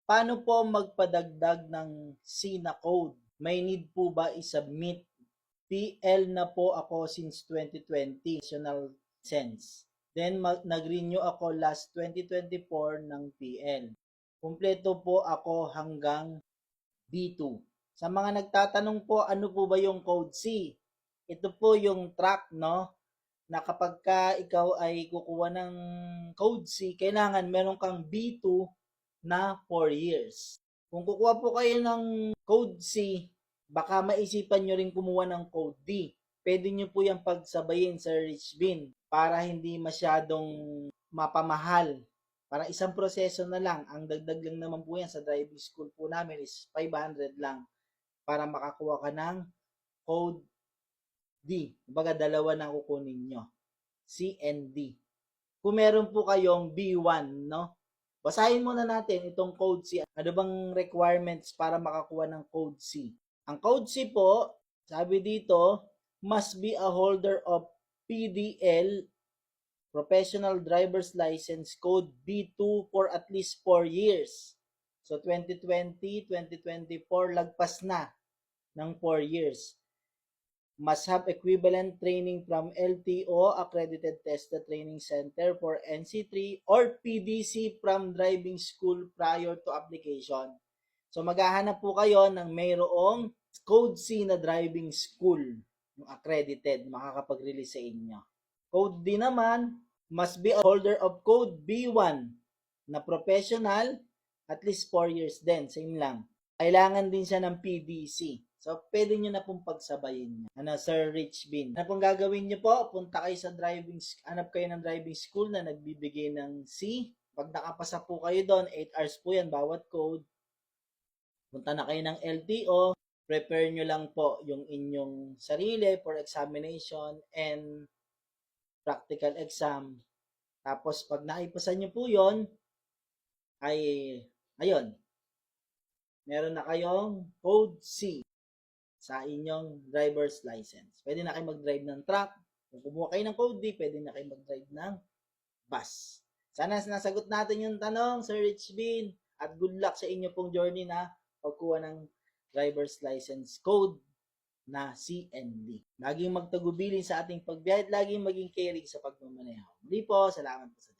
Paano po magpadagdag ng C na code? May need po ba i-submit? PL na po ako since 2020, national license. Then nag-renew ako last 2024 ng PL. Kumpleto po ako hanggang B2. Sa mga nagtatanong po, ano po ba yung code C? Ito po yung track, no? Na kapag ka ikaw ay kukuha ng code C, kailangan meron kang B2 na 4 years. Kung kukuha po kayo ng code C, baka maisipan nyo rin kumuha ng code D. Pwede nyo po yung pagsabayin sa Rich Bean para hindi masyadong mapamahal. Para isang proseso na lang. Ang dagdag lang naman po yan sa driving school po namin is 500 lang para makakuha ka ng code D. Kumbaga dalawa na kukunin nyo. C and D. Kung meron po kayong B1, no? Basahin muna natin itong code C. Ano bang requirements para makakuha ng code C? Ang code C po, sabi dito, must be a holder of PDL, Professional Driver's License Code B2 for at least 4 years. So 2020, 2024, lagpas na ng 4 years. Must have equivalent training from LTO, Accredited Tested Training Center for NC3 or PDC from driving school prior to application. So maghahanap po kayo ng mayroong Code C na driving school, yung accredited, makakapag-release sa inyo. Code D naman, must be a holder of Code B1 na professional, at least 4 years din, same lang. Kailangan din siya ng PDC. So, pwede nyo na pong pagsabayin niya. Sir Rich Bean. Ano pong gagawin nyo po? Punta kayo sa hanap kayo ng driving school na nagbibigay ng C. Pag nakapasa po kayo doon, 8 hours po yan, bawat code. Punta na kayo ng LTO. Prepare nyo lang po yung inyong sarili for examination and practical exam. Tapos, pag naipasa nyo po yon ay, ayun, meron na kayong code C sa inyong driver's license. Pwede na kayo mag-drive ng truck. Kung kumuha kayo ng code D, pwede na kayo mag-drive ng bus. Sana nasagot natin yung tanong, Sir Rich Bean. At good luck sa inyo pong journey na pagkuha ng driver's license code na CND. Laging magtagubilin sa ating pagbiyahe at laging maging caring sa pagmamaneho. Muli po, salamat po sa